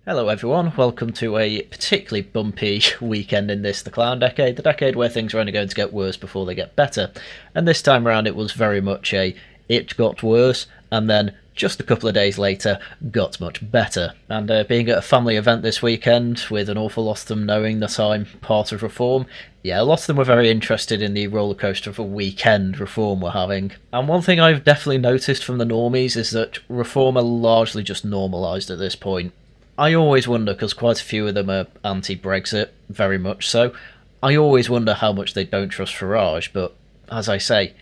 Hello everyone, welcome to a particularly bumpy weekend in this, the Clown Decade, the decade where things are only going to get worse before they get better. And this time around it was very much it got worse, and then just a couple of days later got much better. And being at a family event this weekend, with an awful lot of them knowing that I'm part of Reform, yeah, a lot of them were very interested in the rollercoaster of a weekend Reform we're having. And one thing I've definitely noticed from the normies is that Reform are largely just normalised at this point. I always wonder, because quite a few of them are anti-Brexit, very much so, I always wonder how much they don't trust Farage, but, as I say,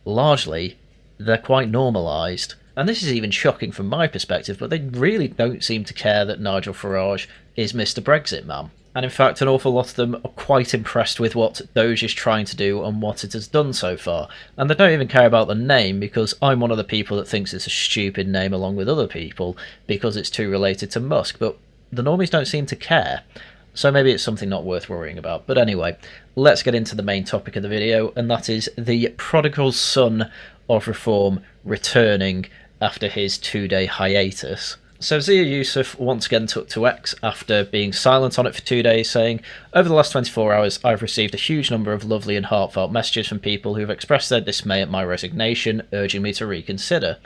largely, they're quite normalised. And this is even shocking from my perspective, but they really don't seem to care that Nigel Farage is Mr. Brexit man. And in fact, an awful lot of them are quite impressed with what DOGE is trying to do and what it has done so far. And they don't even care about the name, because I'm one of the people that thinks it's a stupid name along with other people, because it's too related to Musk, but the normies don't seem to care. So maybe it's something not worth worrying about. But anyway, let's get into the main topic of the video, and that is the prodigal son of Reform returning after his 2-day hiatus. So Zia Yusuf once again took to X after being silent on it for 2 days, saying, "Over the last 24 hours, I've received a huge number of lovely and heartfelt messages from people who've expressed their dismay at my resignation, urging me to reconsider."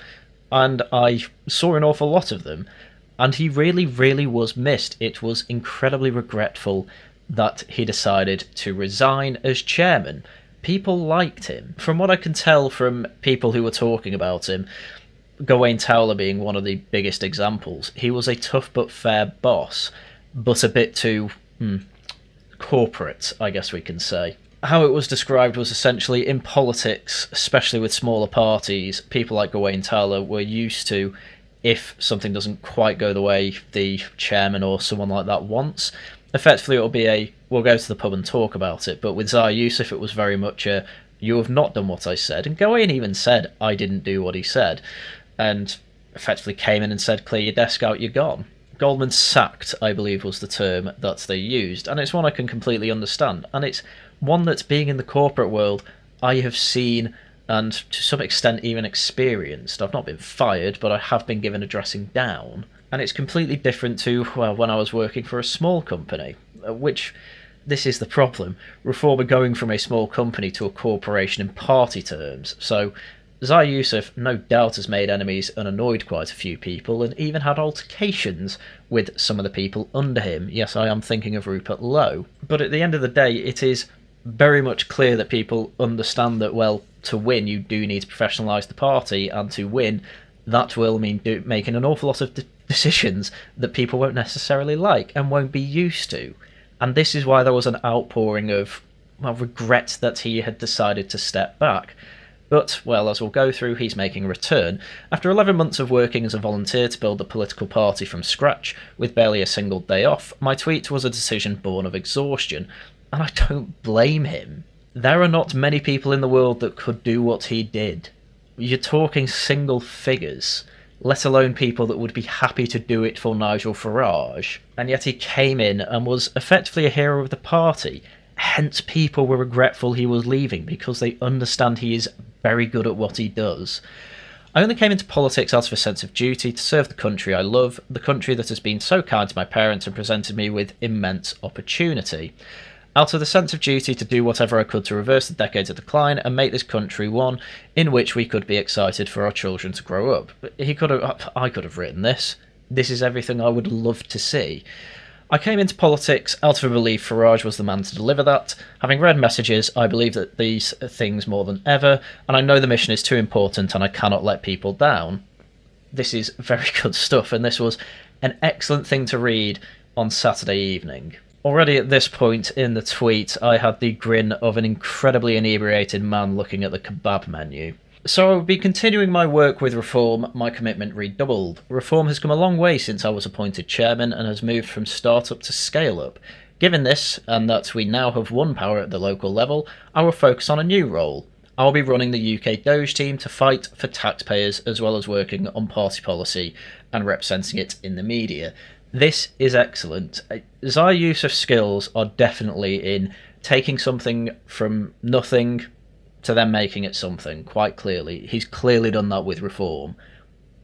And I saw an awful lot of them, and he really, really was missed. It was incredibly regretful that he decided to resign as chairman. People liked him. From what I can tell from people who were talking about him, Gawain Towler being one of the biggest examples, he was a tough but fair boss, but a bit too corporate, I guess we can say. How it was described was essentially, in politics, especially with smaller parties, people like Gawain Towler were used to, if something doesn't quite go the way the chairman or someone like that wants, effectively it'll be we'll go to the pub and talk about it. But with Zia Yusuf it was very much you have not done what I said, and Gawain even said I didn't do what he said, and effectively came in and said, clear your desk out, you're gone. Goldman sacked, I believe, was the term that they used, and it's one I can completely understand, and it's one that's, being in the corporate world, I have seen and to some extent even experienced. I've not been fired, but I have been given a dressing down, and it's completely different to, well, when I was working for a small company, which, this is the problem, Reform are going from a small company to a corporation in party terms, so Zia Yusuf no doubt has made enemies and annoyed quite a few people, and even had altercations with some of the people under him. Yes, I am thinking of Rupert Lowe. But at the end of the day, it is very much clear that people understand that, well, to win you do need to professionalise the party, and to win, that will mean making an awful lot of decisions that people won't necessarily like and won't be used to. And this is why there was an outpouring of, well, regret that he had decided to step back. But, well, as we'll go through, he's making a return. After 11 months of working as a volunteer to build a political party from scratch, with barely a single day off, my tweet was a decision born of exhaustion. And I don't blame him. There are not many people in the world that could do what he did. You're talking single figures, let alone people that would be happy to do it for Nigel Farage. And yet he came in and was effectively a hero of the party. Hence people were regretful he was leaving, because they understand he is very good at what he does. I only came into politics out of a sense of duty to serve the country I love, the country that has been so kind to my parents and presented me with immense opportunity. Out of the sense of duty to do whatever I could to reverse the decades of decline and make this country one in which we could be excited for our children to grow up. I could have written this. This is everything I would love to see. I came into politics out of a belief Farage was the man to deliver that. Having read messages, I believe that these things more than ever, and I know the mission is too important and I cannot let people down. This is very good stuff, and this was an excellent thing to read on Saturday evening. Already at this point in the tweet, I had the grin of an incredibly inebriated man looking at the kebab menu. So I will be continuing my work with Reform, my commitment redoubled. Reform has come a long way since I was appointed chairman and has moved from start-up to scale-up. Given this, and that we now have won power at the local level, I will focus on a new role. I will be running the UK DOGE team to fight for taxpayers, as well as working on party policy and representing it in the media. This is excellent. Zia Yusuf's skills are definitely in taking something from nothing to then making it something, quite clearly. He's clearly done that with Reform.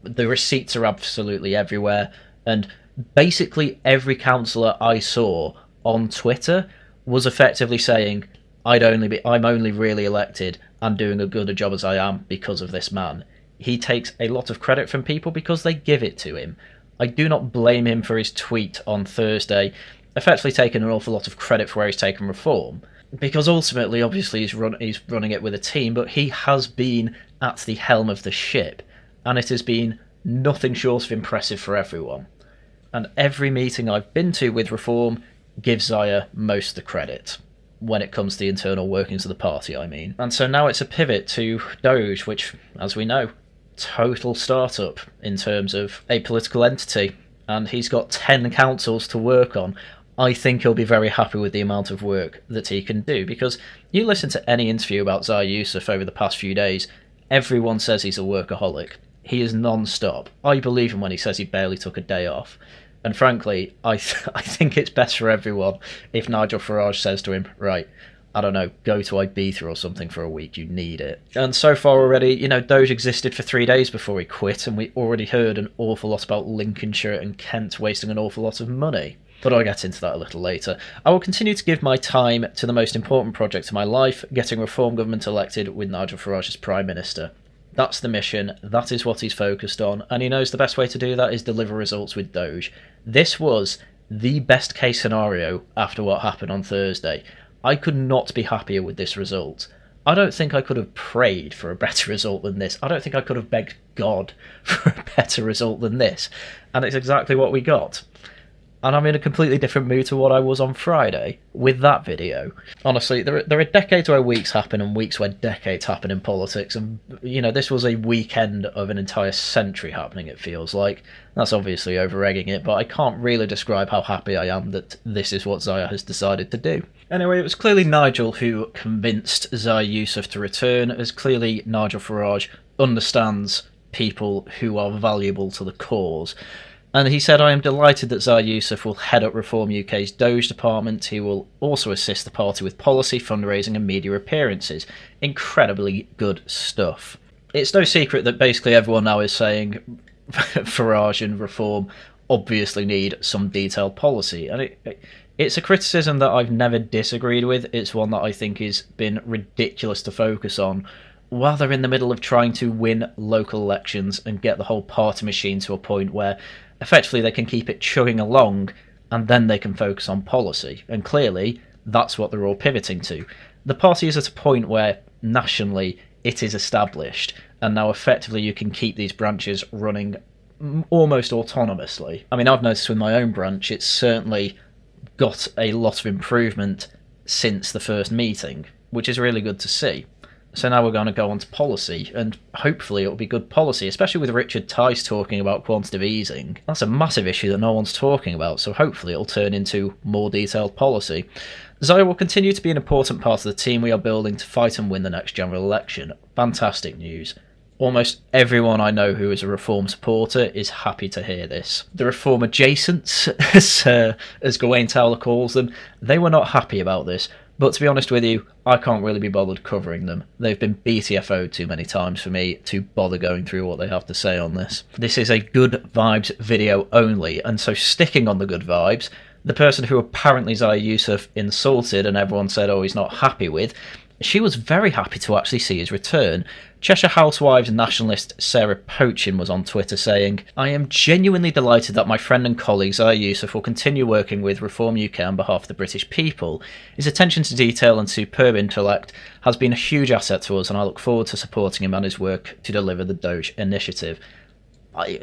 The receipts are absolutely everywhere, and Basically every councillor I saw on Twitter was effectively saying, I'm only really elected and doing as good a job as I am because of this man. He takes a lot of credit from people because they give it to him. I do not blame him for his tweet on Thursday, effectively taking an awful lot of credit for where he's taken reform. Because ultimately, obviously, he's running it with a team, but he has been at the helm of the ship, and it has been nothing short of impressive for everyone. And every meeting I've been to with reform gives Zia most of the credit, when it comes to the internal workings of the party, I mean. And so now it's a pivot to DOGE, which, as we know, total startup in terms of a political entity, and he's got 10 councils to work on. I think he'll be very happy with the amount of work that he can do, because you listen to any interview about Zia Yusuf over the past few days, everyone says he's a workaholic. He is non-stop. I believe him when he says he barely took a day off. And frankly, I think it's best for everyone if Nigel Farage says to him, right, I don't know, go to Ibiza or something for a week, you need it. And so far already, DOGE existed for 3 days before he quit, and we already heard an awful lot about Lincolnshire and Kent wasting an awful lot of money. But I'll get into that a little later. I will continue to give my time to the most important project of my life, getting Reform government elected with Nigel Farage as Prime Minister. That's the mission, that is what he's focused on, and he knows the best way to do that is deliver results with DOGE. This was the best case scenario after what happened on Thursday. I could not be happier with this result. I don't think I could have prayed for a better result than this. I don't think I could have begged God for a better result than this. And it's exactly what we got. And I'm in a completely different mood to what I was on Friday with that video. Honestly, there are decades where weeks happen and weeks where decades happen in politics. And, this was a weekend of an entire century happening, it feels like. That's obviously over-egging it, but I can't really describe how happy I am that this is what Zia has decided to do. Anyway, it was clearly Nigel who convinced Zia Yusuf to return, as clearly Nigel Farage understands people who are valuable to the cause. And he said, I am delighted that Zia Yusuf will head up Reform UK's DOGE department. He will also assist the party with policy, fundraising and media appearances. Incredibly good stuff. It's no secret that basically everyone now is saying Farage and Reform obviously need some detailed policy. And it's a criticism that I've never disagreed with. It's one that I think has been ridiculous to focus on while they're in the middle of trying to win local elections and get the whole party machine to a point where effectively they can keep it chugging along and then they can focus on policy. And clearly that's what they're all pivoting to. The party is at a point where nationally it is established, and now effectively you can keep these branches running almost autonomously. I mean, I've noticed with my own branch it's certainly got a lot of improvement since the first meeting, which is really good to see. So now we're going to go on to policy, and hopefully it'll be good policy, especially with Richard Tice talking about quantitative easing. That's a massive issue that no one's talking about, so hopefully it'll turn into more detailed policy. Zia will continue to be an important part of the team we are building to fight and win the next general election. Fantastic news. Almost everyone I know who is a Reform supporter is happy to hear this. The Reform adjacents, as Gawain Towler calls them, they were not happy about this. But to be honest with you, I can't really be bothered covering them. They've been BTFO'd too many times for me to bother going through what they have to say on this. This is a good vibes video only, and so sticking on the good vibes, the person who apparently Zia Yusuf insulted and everyone said, oh, he's not happy with, she was very happy to actually see his return. Cheshire Housewives nationalist Sarah Pochin was on Twitter saying, I am genuinely delighted that my friend and colleague Zia Yusuf will continue working with Reform UK on behalf of the British people. His attention to detail and superb intellect has been a huge asset to us, and I look forward to supporting him and his work to deliver the DOGE initiative.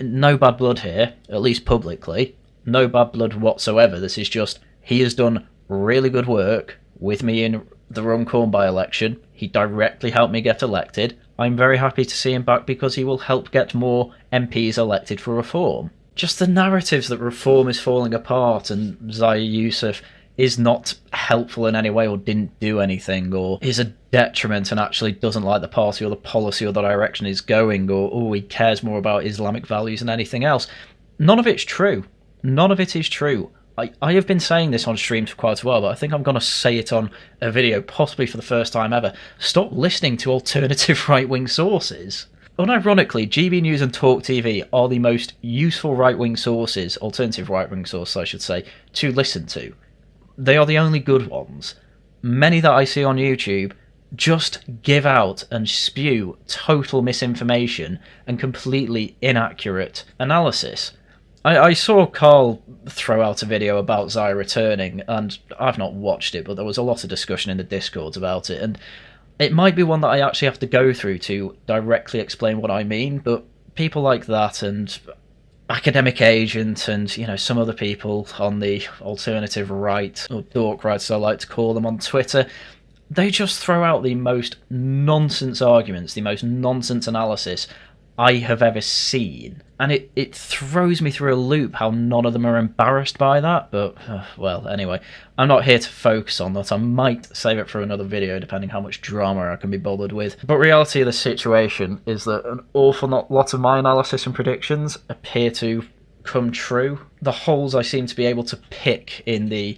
No bad blood here, at least publicly. No bad blood whatsoever. This is just, he has done really good work with me in the Runcorn by-election. He directly helped me get elected. I'm very happy to see him back because he will help get more MPs elected for Reform. Just the narratives that Reform is falling apart and Zia Yusuf is not helpful in any way or didn't do anything or is a detriment and actually doesn't like the party or the policy or the direction is going, or he cares more about Islamic values than anything else. None of it's true. None of it is true. I have been saying this on streams for quite a while, but I think I'm going to say it on a video, possibly for the first time ever. Stop listening to alternative right-wing sources. Unironically, GB News and Talk TV are the most useful right-wing sources, alternative right-wing sources I should say, to listen to. They are the only good ones. Many that I see on YouTube just give out and spew total misinformation and completely inaccurate analysis. I saw Carl throw out a video about Zia returning, and I've not watched it, but there was a lot of discussion in the Discords about it, and it might be one that I actually have to go through to directly explain what I mean, but people like that and Academic Agent and, you know, some other people on the alternative right, or dork right as I like to call them on Twitter, they just throw out the most nonsense arguments, the most nonsense analysis I have ever seen. And it throws me through a loop how none of them are embarrassed by that, but, well, anyway, I'm not here to focus on that. I might save it for another video, depending how much drama I can be bothered with. But reality of the situation is that an awful lot of my analysis and predictions appear to come true. The holes I seem to be able to pick in the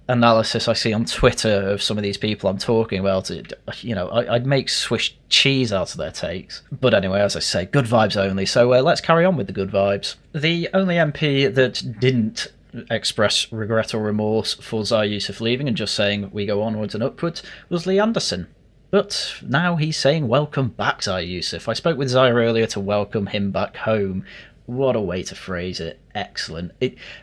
analysis I see on Twitter of some of these people I'm talking about, you know, I'd make Swiss cheese out of their takes. But anyway, as I say, good vibes only, so let's carry on with the good vibes. The only MP that didn't express regret or remorse for Zia Yusuf leaving and just saying we go onwards and upwards was Lee Anderson. But now he's saying welcome back, Zia Yusuf. I spoke with Zia earlier to welcome him back home. What a way to phrase it. Excellent.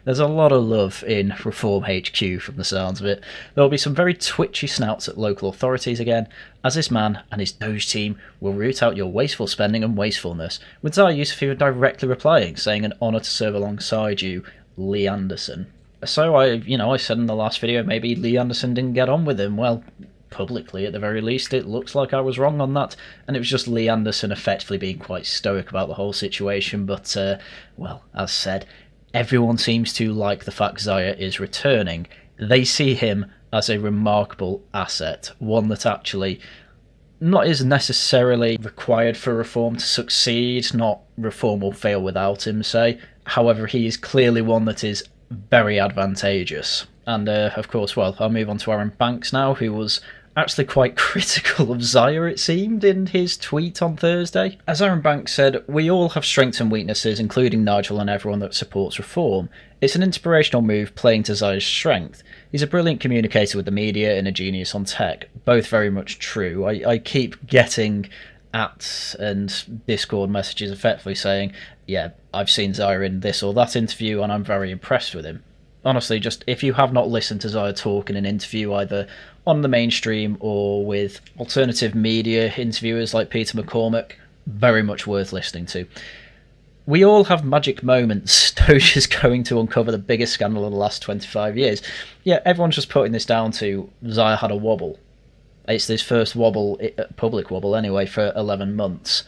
There's a lot of love in Reform HQ from the sounds of it. There'll be some very twitchy snouts at local authorities again, as this man and his DOGE team will root out your wasteful spending and wastefulness, with Zia Yusuf even directly replying, saying an honour to serve alongside you, Lee Anderson. So I said in the last video maybe Lee Anderson didn't get on with him. Well, publicly at the very least, it looks like I was wrong on that, and it was just Lee Anderson effectively being quite stoic about the whole situation. But well, as said, everyone seems to like the fact Zia is returning. They see him as a remarkable asset, one that actually not is necessarily required for Reform to succeed, not Reform will fail without him, say. However, he is clearly one that is very advantageous. And of course, well, I'll move on to Aaron Banks now, who was actually quite critical of Zia, it seemed, in his tweet on Thursday. As Aaron Banks said, we all have strengths and weaknesses, including Nigel and everyone that supports Reform. It's an inspirational move playing to Zia's strength. He's a brilliant communicator with the media and a genius on tech, both very much true. I keep getting at and Discord messages effectively saying, yeah, I've seen Zia in this or that interview and I'm very impressed with him. Honestly, just if you have not listened to Zia talk in an interview either on the mainstream or with alternative media interviewers like Peter McCormack, very much worth listening to. We all have magic moments. DOGE is going to uncover the biggest scandal of the last 25 years. Yeah, everyone's just putting this down to Zia had a wobble. It's his first wobble, public wobble anyway, for 11 months.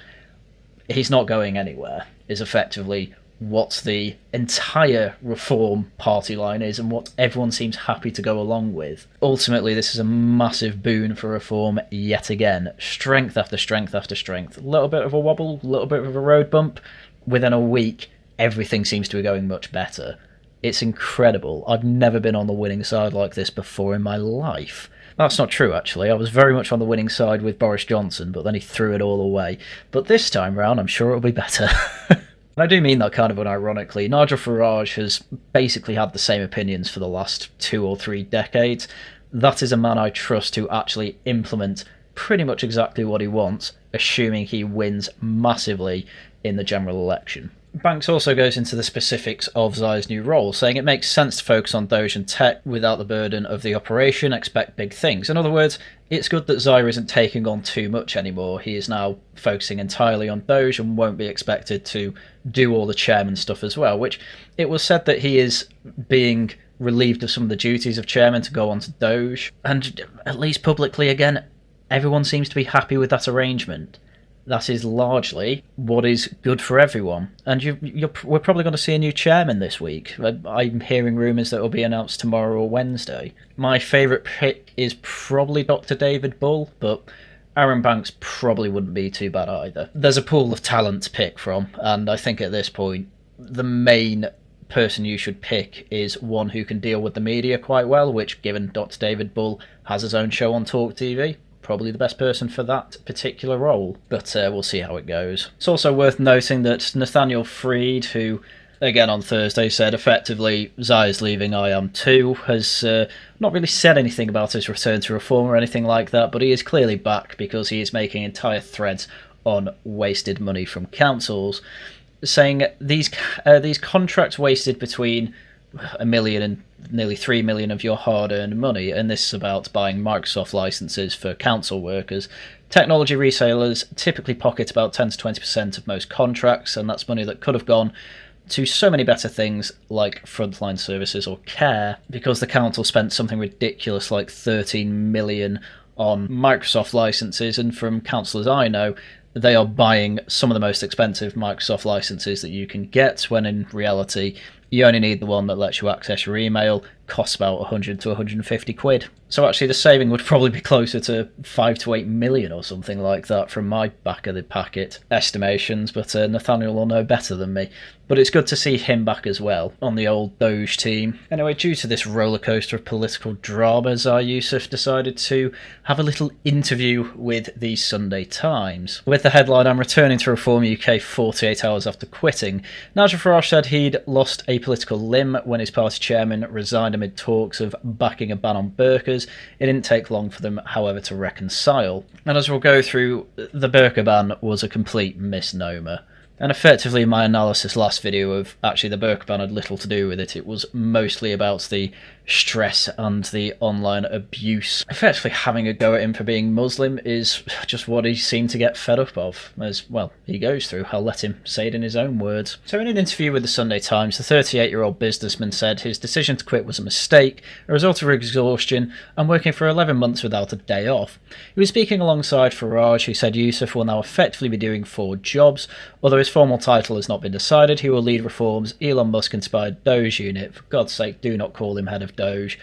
He's not going anywhere, is effectively what the entire Reform party line is and what everyone seems happy to go along with. Ultimately, this is a massive boon for Reform yet again. Strength after strength after strength. A little bit of a wobble, a little bit of a road bump. Within a week, everything seems to be going much better. It's incredible. I've never been on the winning side like this before in my life. That's not true, actually. I was very much on the winning side with Boris Johnson, but then he threw it all away. But this time round, I'm sure it'll be better. And I do mean that kind of unironically. Nigel Farage has basically had the same opinions for the last 2 or 3 decades. That is a man I trust to actually implement pretty much exactly what he wants, assuming he wins massively in the general election. Banks also goes into the specifics of Zia's new role, saying it makes sense to focus on DOGE and tech without the burden of the operation, expect big things. In other words, it's good that Zia isn't taking on too much anymore. He is now focusing entirely on DOGE and won't be expected to do all the chairman stuff as well, which it was said that he is being relieved of some of the duties of chairman to go on to DOGE, and at least publicly again, everyone seems to be happy with that arrangement. That is largely what is good for everyone. And we're probably going to see a new chairman this week. I'm hearing rumours that it will be announced tomorrow or Wednesday. My favourite pick is probably Dr. David Bull, but Aaron Banks probably wouldn't be too bad either. There's a pool of talent to pick from, and I think at this point, the main person you should pick is one who can deal with the media quite well, which, given Dr. David Bull has his own show on Talk TV, probably the best person for that particular role, but we'll see how it goes. It's also worth noting that Nathaniel Freed, who again on Thursday said effectively Zia's leaving, I am too, has not really said anything about his return to reform or anything like that, but he is clearly back because he is making entire threads on wasted money from councils, saying these contracts wasted between $1 million and nearly $3 million of your hard-earned money, and this is about buying Microsoft licenses for council workers. Technology resellers typically pocket about 10 to 20% of most contracts, and that's money that could have gone to so many better things like frontline services or care, because the council spent something ridiculous like $13 million on Microsoft licenses, and from councillors I know, they are buying some of the most expensive Microsoft licenses that you can get, when in reality you only need the one that lets you access your email, costs about 100 to 150 quid. So actually the saving would probably be closer to 5 to 8 million or something like that from my back of the packet estimations, but Nathaniel will know better than me. But it's good to see him back as well on the old DOGE team. Anyway, due to this rollercoaster of political drama, Zia Yusuf decided to have a little interview with the Sunday Times. With the headline, "I'm returning to Reform UK 48 hours after quitting." Nigel Farage said he'd lost a political limb when his party chairman resigned amid talks of backing a ban on burqas. It didn't take long for them, however, to reconcile. And as we'll go through, the burqa ban was a complete misnomer. And effectively my analysis last video of actually the burqa ban had little to do with it. It was mostly about the stress and the online abuse. Effectively having a go at him for being Muslim is just what he seemed to get fed up of, as well he goes through. I'll let him say it in his own words. So in an interview with the Sunday Times, the 38-year-old businessman said his decision to quit was a mistake, a result of exhaustion and working for 11 months without a day off. He was speaking alongside Farage, who said Yusuf will now effectively be doing 4 jobs. Although his formal title has not been decided, he will lead Reform's Elon Musk-inspired DOGE unit. For God's sake, do not call him head of DOGE,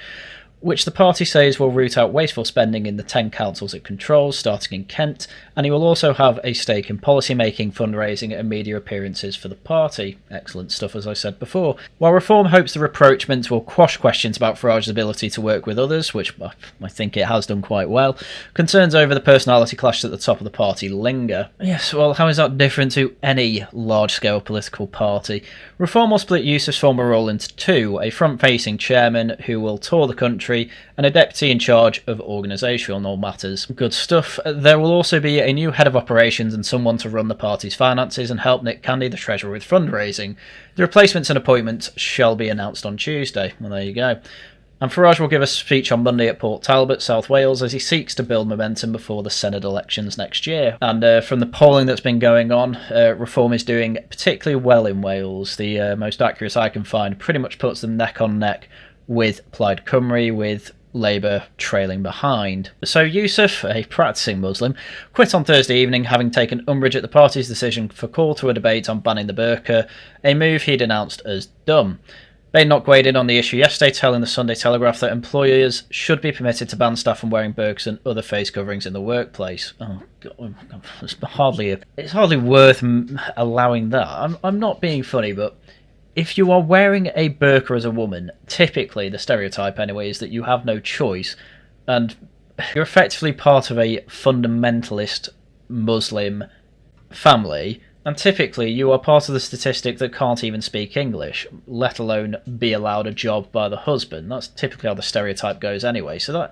which the party says will root out wasteful spending in the 10 councils it controls, starting in Kent, and he will also have a stake in policy-making, fundraising and media appearances for the party. Excellent stuff, as I said before. While Reform hopes the rapprochement will quash questions about Farage's ability to work with others, which I think it has done quite well, concerns over the personality clash at the top of the party linger. Yes, well, how is that different to any large-scale political party? Reform will split Yusuf's former role into 2, a front-facing chairman who will tour the country, and a deputy in charge of organisational matters. Good stuff. There will also be a new head of operations and someone to run the party's finances and help Nick Candy, the treasurer, with fundraising. The replacements and appointments shall be announced on Tuesday. Well, there you go. And Farage will give a speech on Monday at Port Talbot, South Wales, as he seeks to build momentum before the Senate elections next year. And from the polling that's been going on, Reform is doing particularly well in Wales. The most accurate I can find pretty much puts them neck on neck with Plaid Cymru, with Labour trailing behind. So Yusuf, a practising Muslim, quit on Thursday evening, having taken umbrage at the party's decision for call to a debate on banning the burqa, a move he'd announced as dumb. Badenoch weighed in on the issue yesterday, telling the Sunday Telegraph that employers should be permitted to ban staff from wearing burqas and other face coverings in the workplace. Oh God, it's hardly worth allowing that. I'm not being funny, but if you are wearing a burqa as a woman, typically, the stereotype anyway, is that you have no choice, and you're effectively part of a fundamentalist Muslim family, and typically you are part of the statistic that can't even speak English, let alone be allowed a job by the husband. That's typically how the stereotype goes anyway, so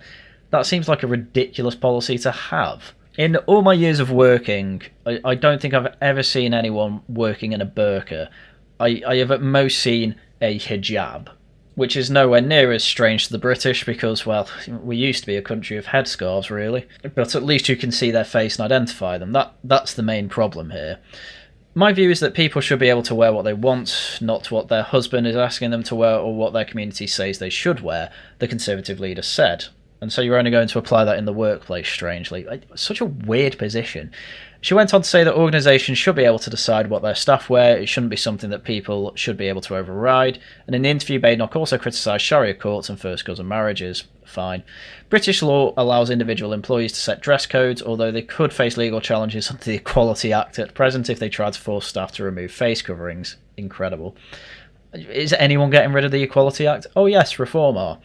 that seems like a ridiculous policy to have. In all my years of working, I don't think I've ever seen anyone working in a burqa. I have at most seen a hijab, which is nowhere near as strange to the British because, well, we used to be a country of headscarves, really. But at least you can see their face and identify them. That's the main problem here. My view is that people should be able to wear what they want, not what their husband is asking them to wear or what their community says they should wear, the Conservative leader said. And so you're only going to apply that in the workplace, strangely. Such a weird position. She went on to say that organisations should be able to decide what their staff wear. It shouldn't be something that people should be able to override. And in the interview, Badenoch also criticised Sharia courts and first cousin marriages. Fine. British law allows individual employees to set dress codes, although they could face legal challenges under the Equality Act at present if they tried to force staff to remove face coverings. Incredible. Is anyone getting rid of the Equality Act? Oh yes, Reform are.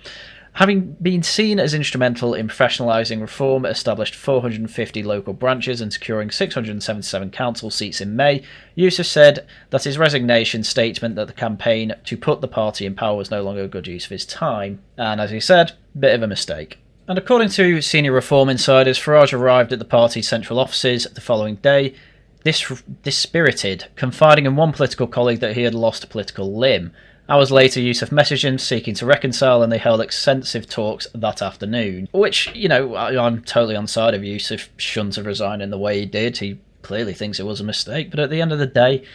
Having been seen as instrumental in professionalising reform, established 450 local branches and securing 677 council seats in May, Yusuf said that his resignation statement that the campaign to put the party in power was no longer a good use of his time. And as he said, bit of a mistake. And according to senior reform insiders, Farage arrived at the party's central offices the following day, dispirited, confiding in one political colleague that he had lost a political limb. Hours later, Yusuf messaged him seeking to reconcile, and they held extensive talks that afternoon. Which, I'm totally on side of Yusuf. Shouldn't have resigned in the way he did. He clearly thinks it was a mistake. But at the end of the day,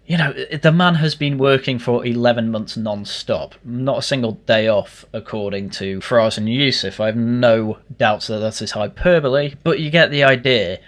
the man has been working for 11 months non-stop. Not a single day off, according to Farage and Yusuf. I have no doubts that that is hyperbole, but you get the idea.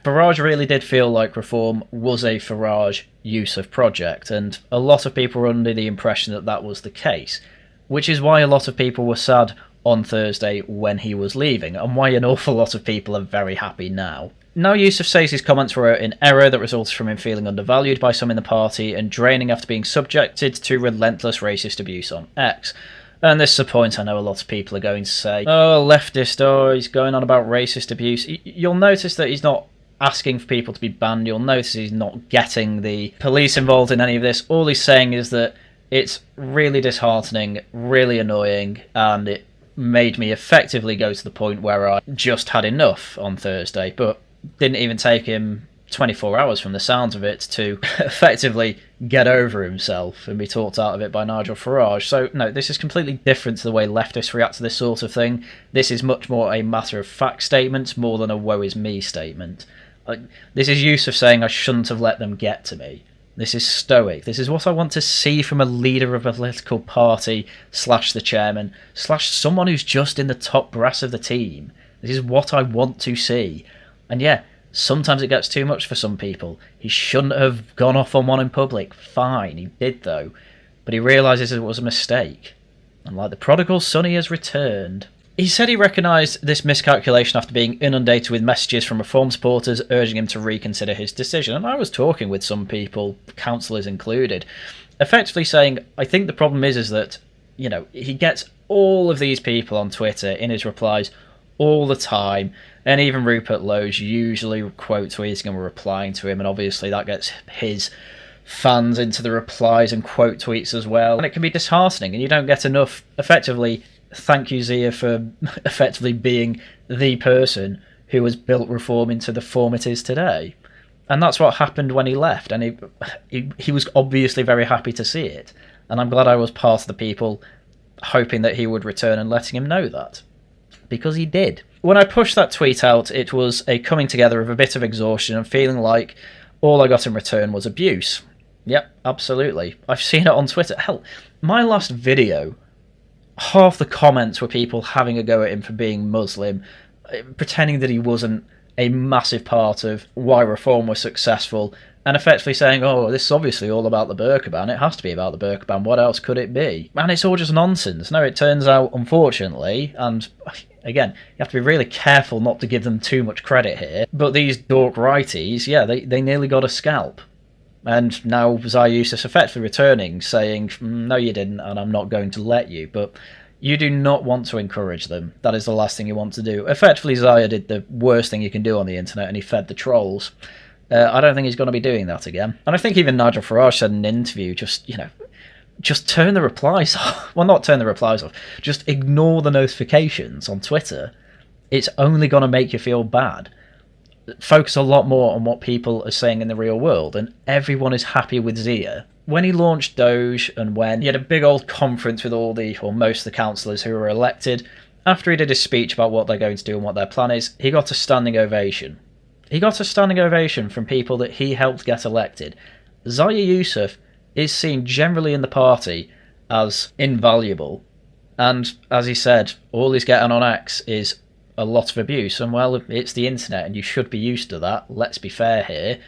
Farage really did feel like reform was a Farage-Yusuf project, and a lot of people were under the impression that that was the case, which is why a lot of people were sad on Thursday when he was leaving, and why an awful lot of people are very happy now. Now Yusuf says his comments were in error that resulted from him feeling undervalued by some in the party and draining after being subjected to relentless racist abuse on X. And this is a point I know a lot of people are going to say, oh, leftist, he's going on about racist abuse. You'll notice that he's not asking for people to be banned. You'll notice he's not getting the police involved in any of this. All he's saying is that it's really disheartening, really annoying, and it made me effectively go to the point where I just had enough on Thursday, but didn't even take him 24 hours from the sounds of it to effectively get over himself and be talked out of it by Nigel Farage. So no, this is completely different to the way leftists react to this sort of thing. This is much more a matter of fact statement more than a woe is me statement. This is Yusuf saying I shouldn't have let them get to me. This is stoic. This is what I want to see from a leader of a political party / the chairman / someone who's just in the top brass of the team. This is what I want to see. And yeah, sometimes it gets too much for some people. He shouldn't have gone off on one in public. Fine, he did though. But he realises it was a mistake. And like the prodigal son, he has returned. He said he recognised this miscalculation after being inundated with messages from reform supporters urging him to reconsider his decision. And I was talking with some people, councillors included, effectively saying, I think the problem is that, he gets all of these people on Twitter in his replies all the time. And even Rupert Lowe's usually quote tweeting and replying to him. And obviously that gets his fans into the replies and quote tweets as well. And it can be disheartening, and you don't get enough, effectively. Thank you, Zia, for effectively being the person who has built reform into the form it is today. And that's what happened when he left, and he was obviously very happy to see it. And I'm glad I was part of the people hoping that he would return and letting him know that. Because he did. When I pushed that tweet out, it was a coming together of a bit of exhaustion and feeling like all I got in return was abuse. Yep, absolutely. I've seen it on Twitter. Hell, my last video, half the comments were people having a go at him for being Muslim, pretending that he wasn't a massive part of why reform was successful, and effectively saying, oh, this is obviously all about the burqa ban. It has to be about the burqa ban. What else could it be? And it's all just nonsense. No, it turns out, unfortunately, and again, you have to be really careful not to give them too much credit here, but these dork righties, yeah, they nearly got a scalp. And now Zia Yusuf effectively returning, saying, no, you didn't, and I'm not going to let you. But you do not want to encourage them. That is the last thing you want to do. Effectively, Zia did the worst thing you can do on the internet, and he fed the trolls. I don't think he's going to be doing that again. And I think even Nigel Farage said in an interview, just turn the replies off. Well, not turn the replies off. Just ignore the notifications on Twitter. It's only going to make you feel bad. Focus a lot more on what people are saying in the real world, and everyone is happy with Zia. When he launched DOGE and when he had a big old conference with most of the councillors who were elected, after he did his speech about what they're going to do and what their plan is, he got a standing ovation. He got a standing ovation from people that he helped get elected. Zia Yusuf is seen generally in the party as invaluable, and as he said, all he's getting on X is a lot of abuse, and well, it's the internet and you should be used to that, let's be fair here.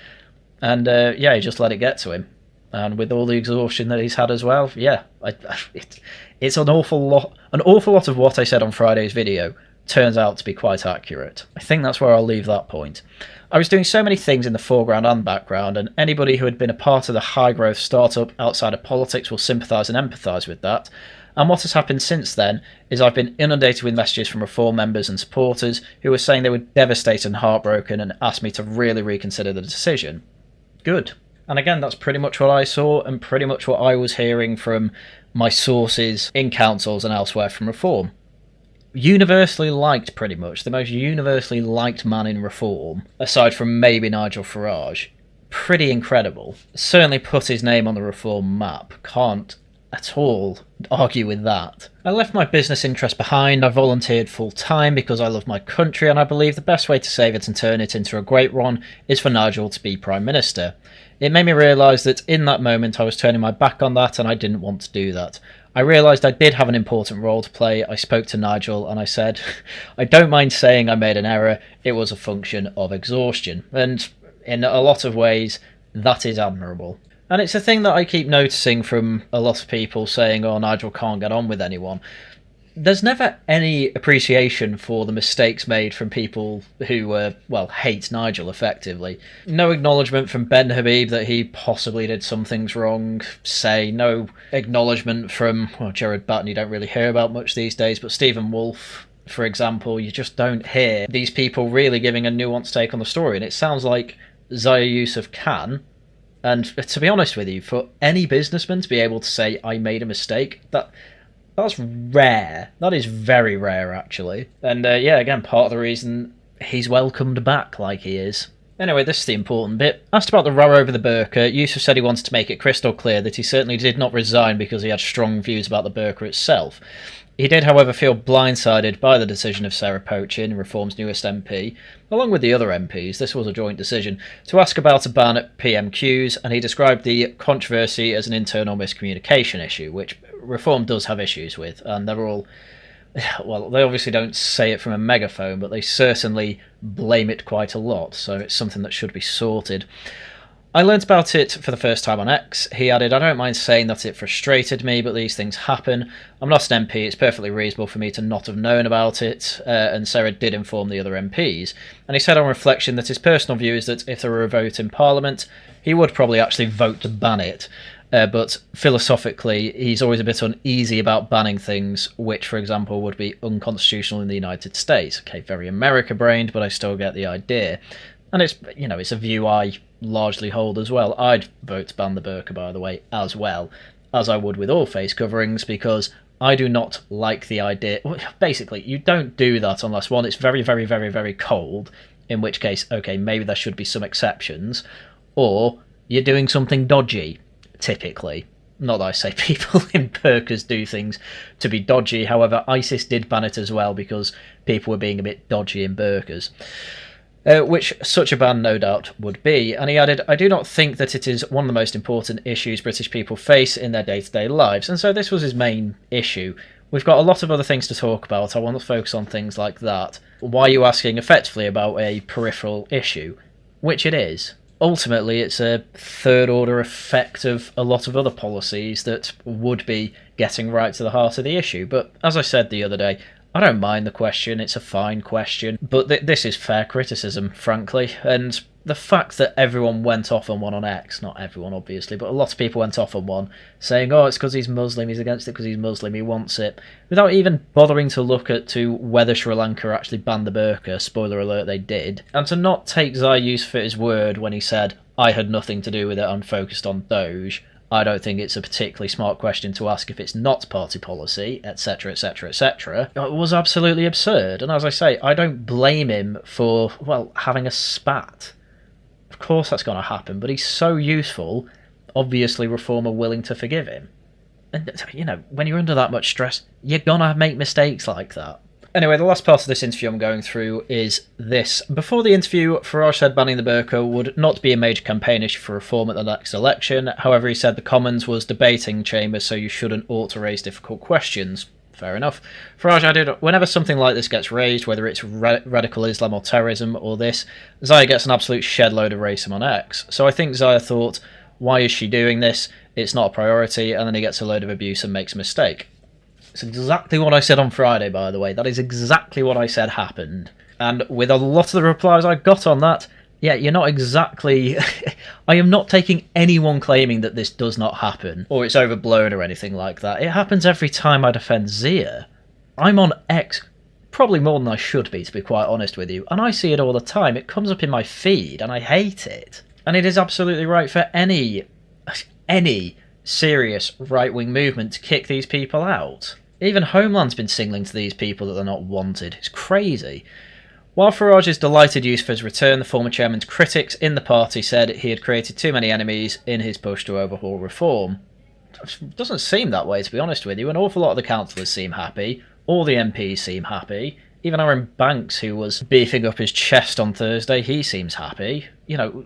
And he just let it get to him, and with all the exhaustion that he's had as well, it's an awful lot of what I said on Friday's video turns out to be quite accurate. I think that's where I'll leave that point. I was doing so many things in the foreground and background, and anybody who had been a part of the high growth startup outside of politics will sympathise and empathise with that. And what has happened since then is I've been inundated with messages from Reform members and supporters who were saying they were devastated and heartbroken and asked me to really reconsider the decision. Good. And again, that's pretty much what I saw and pretty much what I was hearing from my sources in councils and elsewhere from Reform. Universally liked, pretty much. The most universally liked man in Reform, aside from maybe Nigel Farage. Pretty incredible. Certainly put his name on the Reform map. Can't at all argue with that. I left my business interest behind. I volunteered full time because I love my country, and I believe the best way to save it and turn it into a great one is for Nigel to be Prime Minister. It made me realise that in that moment I was turning my back on that, and I didn't want to do that. I realised I did have an important role to play. I spoke to Nigel and I said, I don't mind saying I made an error. It was a function of exhaustion. And in a lot of ways, that is admirable. And it's a thing that I keep noticing from a lot of people saying, oh, Nigel can't get on with anyone. There's never any appreciation for the mistakes made from people who, hate Nigel, effectively. No acknowledgement from Ben Habib that he possibly did some things wrong, say. No acknowledgement from Gerard Batten, you don't really hear about much these days, but Stephen Wolfe, for example, you just don't hear these people really giving a nuanced take on the story. And it sounds like Zia Yusuf can. And to be honest with you, for any businessman to be able to say, I made a mistake, that's rare. That is very rare, actually. And again, part of the reason he's welcomed back like he is. Anyway, this is the important bit. Asked about the row over the burqa, Yusuf said he wanted to make it crystal clear that he certainly did not resign because he had strong views about the burqa itself. He did, however, feel blindsided by the decision of Sarah Pochin, Reform's newest MP, along with the other MPs, this was a joint decision, to ask about a ban at PMQs, and he described the controversy as an internal miscommunication issue, which Reform does have issues with, and they're all... Well, they obviously don't say it from a megaphone, but they certainly blame it quite a lot, so it's something that should be sorted. I learnt about it for the first time on X. He added, I don't mind saying that it frustrated me, but these things happen. I'm not an MP, it's perfectly reasonable for me to not have known about it, and Sarah did inform the other MPs. And he said on reflection that his personal view is that if there were a vote in Parliament, he would probably actually vote to ban it. But philosophically, he's always a bit uneasy about banning things which, for example, would be unconstitutional in the United States. Okay, very America-brained, but I still get the idea. And it's a view I largely hold as well. I'd vote to ban the burqa, by the way, as well, as I would with all face coverings, because I do not like the idea... Basically, you don't do that unless, one, it's very, very, very, very cold, in which case, okay, maybe there should be some exceptions, or you're doing something dodgy, typically. Not that I say people in burqas do things to be dodgy, however, ISIS did ban it as well because people were being a bit dodgy in burqas. Which such a ban no doubt would be. And he added, I do not think that it is one of the most important issues British people face in their day-to-day lives. And so this was his main issue. We've got a lot of other things to talk about. I want to focus on things like that. Why are you asking effectively about a peripheral issue? Which it is. Ultimately, it's a third-order effect of a lot of other policies that would be getting right to the heart of the issue. But as I said the other day, I don't mind the question, it's a fine question, but this is fair criticism, frankly, and the fact that everyone went off on one on X, not everyone obviously, but a lot of people went off on one, saying, oh, it's because he's Muslim, he's against it because he's Muslim, he wants it, without even bothering to look at to whether Sri Lanka actually banned the burqa, spoiler alert, they did, and to not take Zia Yusuf at his word when he said, I had nothing to do with it, I'm focused on DOGE. I don't think it's a particularly smart question to ask if it's not party policy, etc, etc, etc. It was absolutely absurd, and as I say, I don't blame him for, having a spat. Of course that's going to happen, but he's so useful, obviously Reform are willing to forgive him. And, when you're under that much stress, you're going to make mistakes like that. Anyway, the last part of this interview I'm going through is this. Before the interview, Farage said banning the burqa would not be a major campaign issue for Reform at the next election. However, he said the Commons was debating chamber, so you shouldn't ought to raise difficult questions. Fair enough. Farage added, whenever something like this gets raised, whether it's radical Islam or terrorism or this, Zia gets an absolute shed load of racism on X. So I think Zia thought, why is she doing this? It's not a priority, and then he gets a load of abuse and makes a mistake. It's exactly what I said on Friday, by the way. That is exactly what I said happened. And with a lot of the replies I got on that, Yeah, you're not exactly... I am not taking anyone claiming that this does not happen, or it's overblown or anything like that. It happens every time I defend Zia. I'm on X probably more than I should be, to be quite honest with you, and I see it all the time. It comes up in my feed, and I hate it. And it is absolutely right for any serious right-wing movement to kick these people out. Even Homeland's been signaling to these people that they're not wanted. It's crazy. While Farage's delighted Yusuf has returned, the former chairman's critics in the party said he had created too many enemies in his push to overhaul reform. It doesn't seem that way, to be honest with you. An awful lot of the councillors seem happy. All the MPs seem happy. Even Aaron Banks, who was beefing up his chest on Thursday, he seems happy. You know,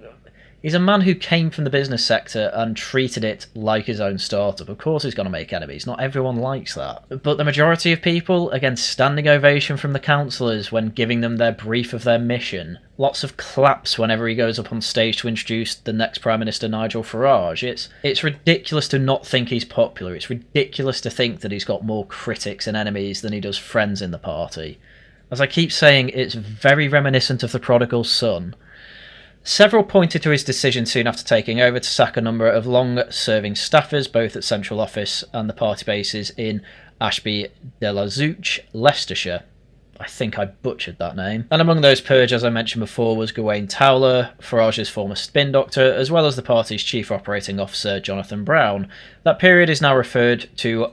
he's a man who came from the business sector and treated it like his own startup. Of course he's going to make enemies. Not everyone likes that. But the majority of people, again, standing ovation from the councillors when giving them their brief of their mission. Lots of claps whenever he goes up on stage to introduce the next Prime Minister, Nigel Farage. It's ridiculous to not think he's popular. It's ridiculous to think that he's got more critics and enemies than he does friends in the party. As I keep saying, it's very reminiscent of the prodigal son. Several pointed to his decision soon after taking over to sack a number of long-serving staffers, both at central office and the party bases in Ashby de la Zouch, Leicestershire. I think I butchered that name. And among those purged, as I mentioned before, was Gawain Towler, Farage's former spin doctor, as well as the party's chief operating officer, Jonathan Brown. That period is now referred to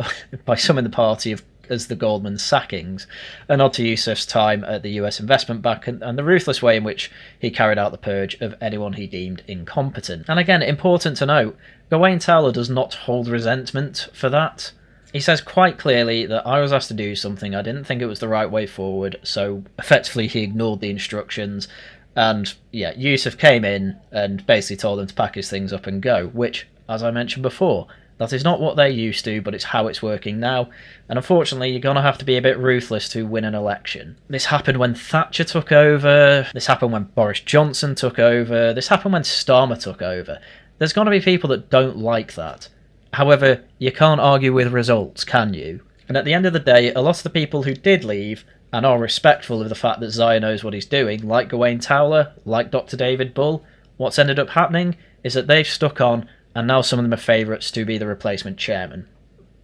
by some in the party as the Goldman sackings, a nod to Yusuf's time at the US investment bank and the ruthless way in which he carried out the purge of anyone he deemed incompetent. And again, important to note, Gawain Towler does not hold resentment for that. He says quite clearly that I was asked to do something, I didn't think it was the right way forward, so effectively he ignored the instructions, and yeah, Yusuf came in and basically told him to pack his things up and go, which, as I mentioned before, that is not what they're used to, but it's how it's working now. And unfortunately, you're going to have to be a bit ruthless to win an election. This happened when Thatcher took over. This happened when Boris Johnson took over. This happened when Starmer took over. There's going to be people that don't like that. However, you can't argue with results, can you? And at the end of the day, a lot of the people who did leave and are respectful of the fact that Zia knows what he's doing, like Gawain Towler, like Dr. David Bull, what's ended up happening is that they've stuck on, and now some of them are favourites to be the replacement chairman.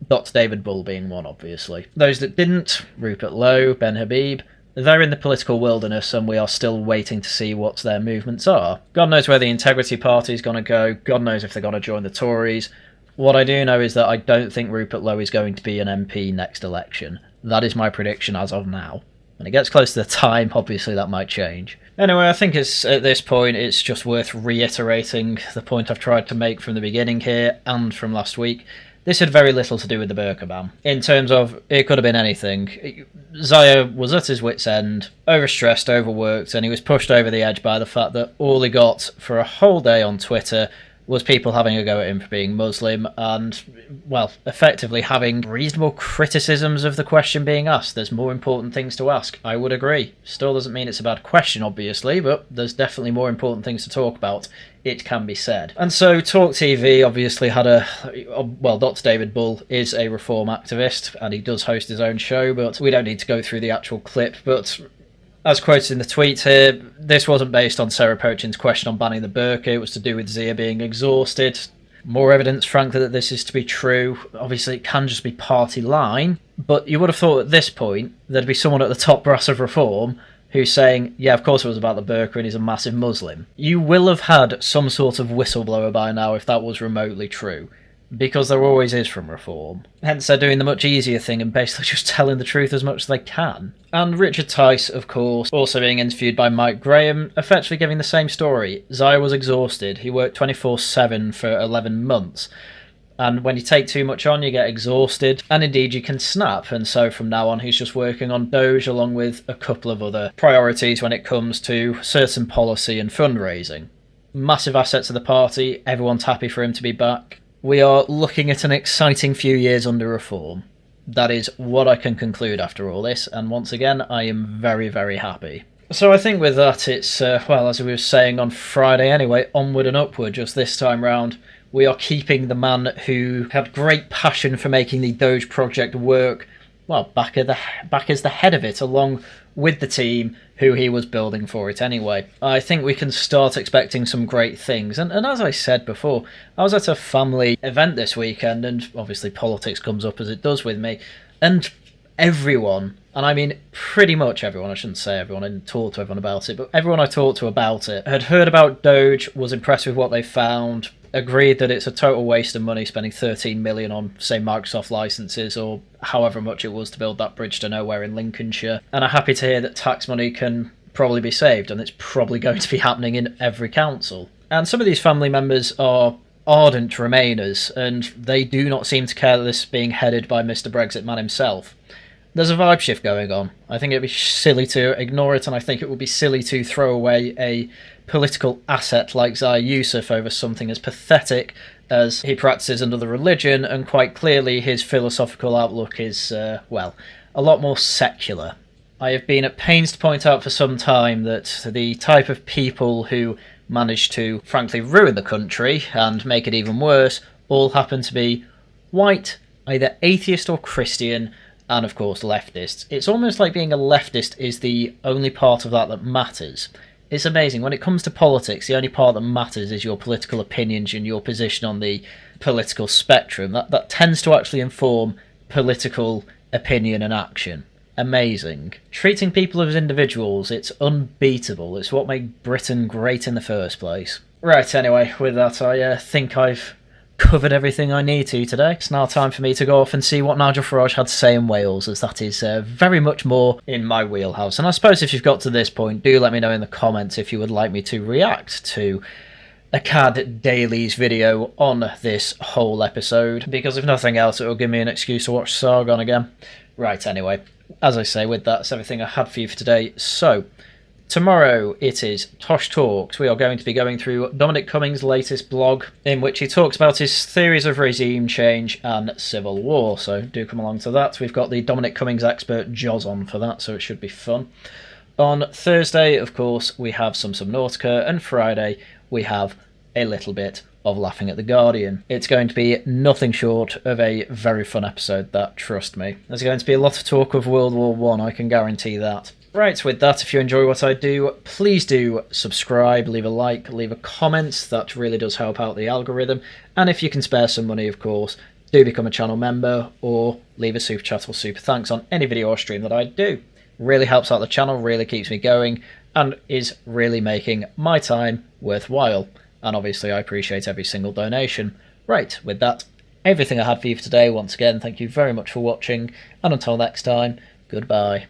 Dr. David Bull being one, obviously. Those that didn't, Rupert Lowe, Ben Habib, they're in the political wilderness and we are still waiting to see what their movements are. God knows where the Integrity Party is going to go. God knows if they're going to join the Tories. What I do know is that I don't think Rupert Lowe is going to be an MP next election. That is my prediction as of now. When it gets close to the time, obviously that might change. Anyway, I think at this point it's just worth reiterating the point I've tried to make from the beginning here and from last week. This had very little to do with the burqa ban. In terms of, it could have been anything. Zia was at his wit's end, overstressed, overworked, and he was pushed over the edge by the fact that all he got for a whole day on Twitter was people having a go at him for being Muslim and, well, effectively having reasonable criticisms of the question being asked. There's more important things to ask. I would agree. Still doesn't mean it's a bad question, obviously, but there's definitely more important things to talk about. It can be said. And so Talk TV obviously had well, Dr. David Bull is a reform activist and he does host his own show, but we don't need to go through the actual clip, but as quoted in the tweet here, this wasn't based on Sarah Pochin's question on banning the burqa, it was to do with Zia being exhausted. More evidence, frankly, that this is to be true. Obviously, it can just be party line, but you would have thought at this point there'd be someone at the top brass of reform who's saying, yeah, of course it was about the burqa and he's a massive Muslim. You will have had some sort of whistleblower by now if that was remotely true, because there always is from reform. Hence they're doing the much easier thing and basically just telling the truth as much as they can. And Richard Tice, of course, also being interviewed by Mike Graham, effectively giving the same story. Zia was exhausted. He worked 24/7 for 11 months. And when you take too much on, you get exhausted, and indeed you can snap. And so from now on, he's just working on DOGE along with a couple of other priorities when it comes to certain policy and fundraising. Massive asset to the party. Everyone's happy for him to be back. We are looking at an exciting few years under reform. That is what I can conclude after all this, and once again, I am very, very happy. So I think with that, it's, well, as we were saying on Friday anyway, onward and upward. Just this time round, we are keeping the man who had great passion for making the DOGE project work, back as the head of it, along with the team who he was building for it anyway. I think we can start expecting some great things. And as I said before, I was at a family event this weekend, and obviously politics comes up as it does with me, and everyone, and I mean pretty much everyone, I shouldn't say everyone, I didn't talk to everyone about it, but everyone I talked to about it had heard about DOGE, was impressed with what they found, agreed that it's a total waste of money spending 13 million on, say, Microsoft licenses or however much it was to build that bridge to nowhere in Lincolnshire, and are happy to hear that tax money can probably be saved, and it's probably going to be happening in every council. And some of these family members are ardent Remainers, and they do not seem to care that this is being headed by Mr. Brexit man himself. There's a vibe shift going on. I think it'd be silly to ignore it, and I think it would be silly to throw away a political asset like Zia Yusuf over something as pathetic as he practices another religion, and quite clearly his philosophical outlook is, a lot more secular. I have been at pains to point out for some time that the type of people who manage to, frankly, ruin the country and make it even worse all happen to be white, either atheist or Christian, and of course leftists. It's almost like being a leftist is the only part of that matters. It's amazing. When it comes to politics, the only part that matters is your political opinions and your position on the political spectrum. That tends to actually inform political opinion and action. Amazing. Treating people as individuals, it's unbeatable. It's what made Britain great in the first place. Right, anyway, with that, I think I've covered everything I need to today. It's now time for me to go off and see what Nigel Farage had to say in Wales, as that is very much more in my wheelhouse. And I suppose if you've got to this point, do let me know in the comments if you would like me to react to a CAD Daily's video on this whole episode, because if nothing else, it will give me an excuse to watch Sargon again. Right, anyway, as I say, with that, that's everything I had for you for today. So, tomorrow it is Tosh Talks. We are going to be going through Dominic Cummings' latest blog, in which he talks about his theories of regime change and civil war, so do come along to that. We've got the Dominic Cummings expert Joz on for that, so it should be fun. On Thursday, of course, we have some Subnautica, and Friday we have a little bit of Laughing at the Guardian. It's going to be nothing short of a very fun episode, that, trust me. There's going to be a lot of talk of World War I can guarantee that. Right, with that, if you enjoy what I do, please do subscribe, leave a like, leave a comment. That really does help out the algorithm. And if you can spare some money, of course, do become a channel member or leave a super chat or super thanks on any video or stream that I do. Really helps out the channel, really keeps me going, and is really making my time worthwhile. And obviously I appreciate every single donation. Right, with that, everything I had for you for today. Once again, thank you very much for watching, and until next time, goodbye.